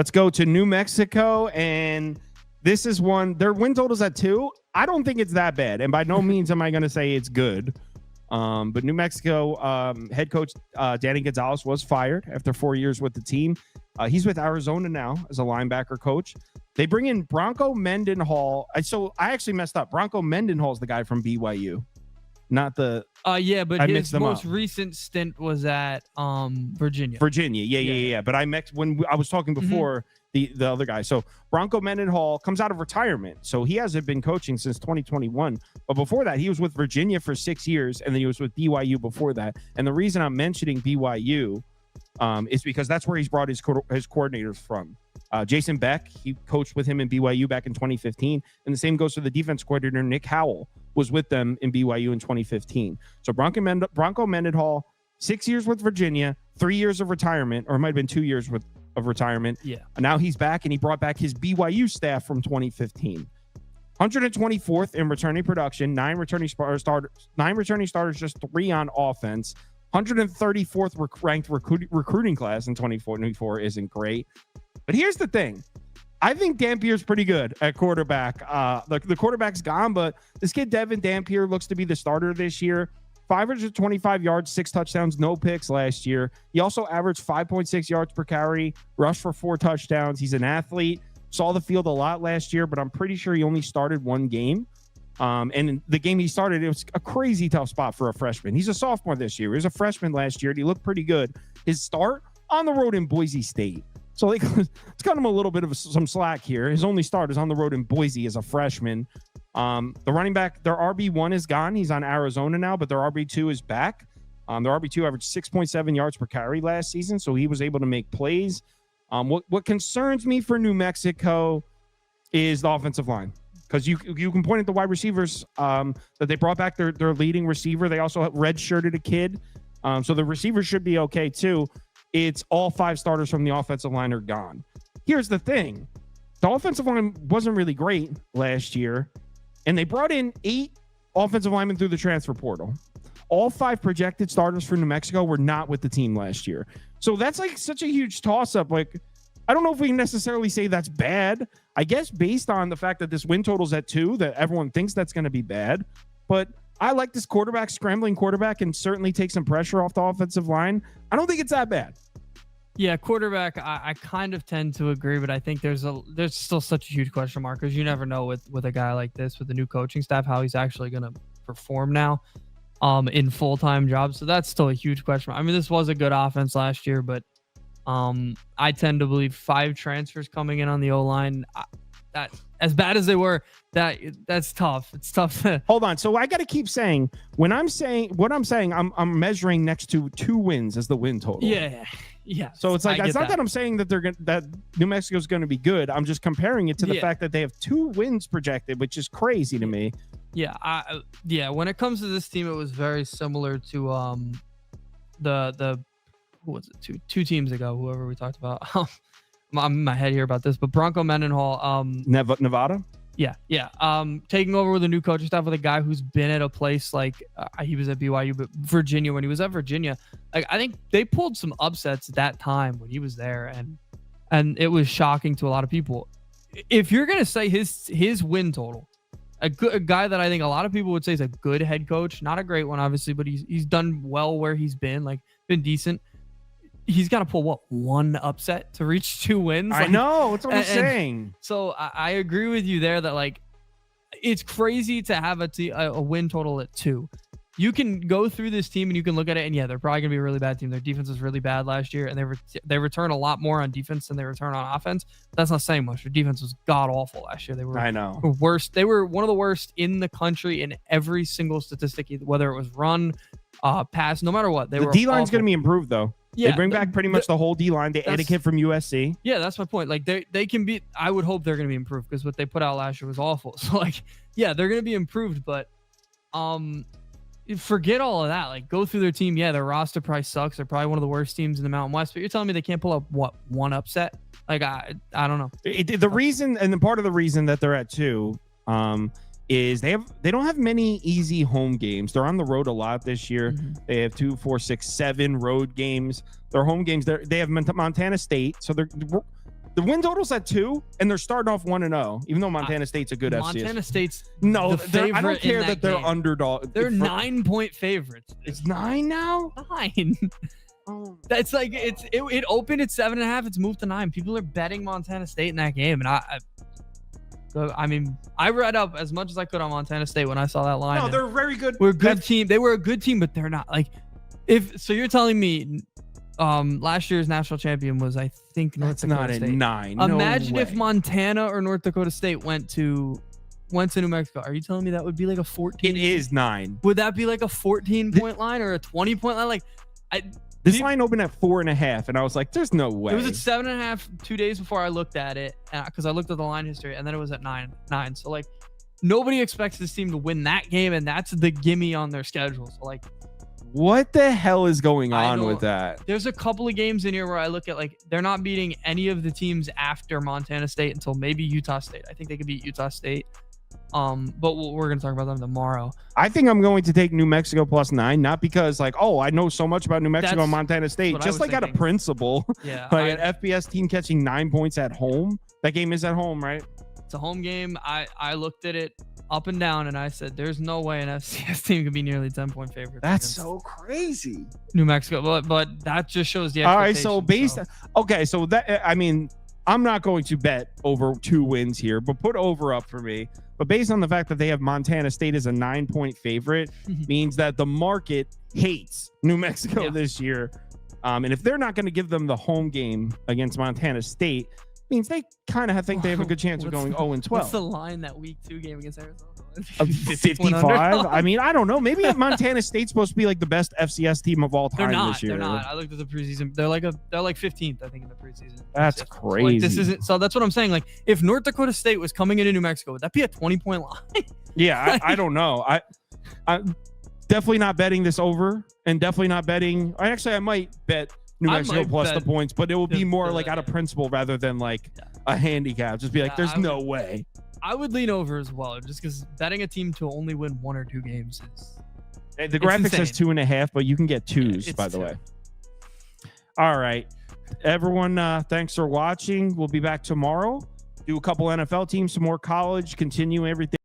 Let's go to New Mexico, and this is one. Their win total's at 2. I don't think it's that bad, and by no means am I going to say it's good. But New Mexico head coach Danny Gonzalez was fired after 4 years with the team. He's with Arizona now as a linebacker coach. They bring in Bronco Mendenhall. So I actually messed up. Bronco Mendenhall is the guy from BYU, not the. Yeah, but his most recent stint was at Virginia. Virginia, yeah. But I mixed when I was talking before. The other guy. So Bronco Mendenhall comes out of retirement. So he hasn't been coaching since 2021. But before that, he was with Virginia for 6 years, and then he was with BYU before that. And the reason I'm mentioning BYU is because that's where he's brought his coordinators from. Jason Beck, he coached with him in BYU back in 2015. And the same goes for the defense coordinator, Nick Howell, was with them in BYU in 2015. So Bronco Mendenhall, 6 years with Virginia, 3 years of retirement, or it might have been 2 years of retirement. Yeah. Now he's back, and he brought back his BYU staff from 2015. 124th in returning production, 9 returning starters, just 3 on offense. 134th ranked recruiting class in 2024 isn't great. But here's the thing. I think Dampier's pretty good at quarterback. The quarterback's gone, but this kid, Devin Dampier, looks to be the starter this year. 525 yards, 6 touchdowns, no picks last year. He also averaged 5.6 yards per carry, rushed for 4 touchdowns. He's an athlete. Saw the field a lot last year, but I'm pretty sure he only started 1 game. And in the game he started, it was a crazy tough spot for a freshman. He's a sophomore this year. He was a freshman last year, and he looked pretty good. His start on the road in Boise State. So it's got him a little bit of some slack here. His only start is on the road in Boise as a freshman. The running back, their RB1 is gone. He's on Arizona now, but their RB2 is back. Their RB2 averaged 6.7 yards per carry last season, so he was able to make plays. What concerns me for New Mexico is the offensive line, because you can point at the wide receivers that they brought back their leading receiver. They also redshirted a kid, so the receivers should be okay too. It's all 5 starters from the offensive line are gone. Here's the thing. The offensive line wasn't really great last year, and they brought in 8 offensive linemen through the transfer portal. All 5 projected starters for New Mexico were not with the team last year. So that's like such a huge toss-up. Like, I don't know if we can necessarily say that's bad. I guess based on the fact that this win total's at 2, that everyone thinks that's going to be bad. But I like this scrambling quarterback, and certainly take some pressure off the offensive line. I don't think it's that bad. Yeah, quarterback, I kind of tend to agree, but I think there's still such a huge question mark, because you never know with a guy like this, with the new coaching staff, how he's actually going to perform now in full-time jobs. So that's still a huge question mark. I mean, this was a good offense last year, but I tend to believe 5 transfers coming in on the O-line, that as bad as they were, that's tough. It's tough to hold on. So I got to keep saying, I'm measuring next to 2 wins as the win total. Yeah. So it's like, it's not that I'm saying that that New Mexico's going to be good. I'm just comparing it to the fact that they have 2 wins projected, which is crazy to me. Yeah. When it comes to this team, it was very similar to the who was it? Two teams ago, whoever we talked about. I'm in my head here about this, but Bronco Mendenhall, Nevada. Yeah. Taking over with a new coaching staff with a guy who's been at a place like he was at BYU, but Virginia, when he was at Virginia, like, I think they pulled some upsets at that time when he was there, and it was shocking to a lot of people. If you're gonna say his win total, a guy that I think a lot of people would say is a good head coach, not a great one obviously, but he's done well where he's been, like been decent. He's got to pull 1 upset to reach 2 wins. I know. That's what I'm saying. So I agree with you there that, like, it's crazy to have a win total at 2. You can go through this team and you can look at it, and they're probably going to be a really bad team. Their defense was really bad last year, and they return a lot more on defense than they return on offense. That's not saying much. Their defense was god awful last year. They were worst. They were one of the worst in the country in every single statistic, whether it was run, pass, no matter what. The D-line's going to be improved though. Yeah, they bring back pretty much the whole D-line. They add a kid from USC. Yeah, that's my point. Like, they can be. I would hope they're going to be improved, because what they put out last year was awful. So, like, yeah, they're going to be improved, but forget all of that. Like, go through their team. Yeah, their roster probably sucks. They're probably one of the worst teams in the Mountain West. But you're telling me they can't pull up 1 upset? Like, I don't know. The reason, and part of the reason that they're at 2, is they don't have many easy home games. They're on the road a lot this year. Mm-hmm. They have 2, 4, 6, 7 road games. Their home games, they have Montana State. So The win total's at 2, and they're starting off 1-0, even though Montana State's a good FCS. Montana State's No, the favorite. I don't care in that they're game. underdog. They're 9-point favorites. It's 9 now. 9. That's like it opened at 7.5. It's moved to 9. People are betting Montana State in that game, and I mean, I read up as much as I could on Montana State when I saw that line. No, they're very good. We're a good team. They were a good team, but they're not like. So you're telling me, last year's national champion was, I think, North Dakota State. That's not a 9. Imagine no if way. Montana or North Dakota State went to New Mexico. Are you telling me that would be like a 14? It is 9. Would that be like a 14-point line or a 20-point line? Like, This line opened at 4.5, and I was like, "There's no way." It was at 7.5 2 days before I looked at it, because I looked at the line history, and then it was at 9. So like, nobody expects this team to win that game, and that's the gimme on their schedule. So like, what the hell is going on with that? There's a couple of games in here where I look at, like, they're not beating any of the teams after Montana State until maybe Utah State. I think they could beat Utah State. But we're going to talk about them tomorrow. I think I'm going to take New Mexico plus 9, not because like, oh, I know so much about New Mexico and Montana State, just like out of principle. Yeah. Like an FBS team catching 9 points at home. That game is at home, right? It's a home game. I looked at it up and down, and I said, there's no way an FCS team could be nearly 10-point favorite. That's so crazy. New Mexico, but that just shows the all right. expectation. So that, I mean, I'm not going to bet over 2 wins here, but put over up for me. But based on the fact that they have Montana State as a 9-point favorite, means that the market hates New Mexico this year. And if they're not going to give them the home game against Montana State, means they kind of think they have a good chance of going 0-12. What's the line that week 2 game against Arizona? 55. I mean, I don't know. Maybe Montana State's supposed to be like the best FCS team of all time this year. They're not. I looked at the preseason. They're like 15th, I think, in the preseason. That's crazy. Like, this isn't. So that's what I'm saying. Like, if North Dakota State was coming into New Mexico, would that be a 20-point line? Yeah, I don't know. I'm definitely not betting this over, and definitely not betting. I might bet New Mexico plus the points, but it will be more like out of principle rather than like a handicap. Just be like, there's no way. I would lean over as well, just because betting a team to only win 1 or 2 games is. The graphic says 2.5, but you can get 2s, by the way. All right, everyone. Thanks for watching. We'll be back tomorrow. Do a couple NFL teams, some more college, continue everything.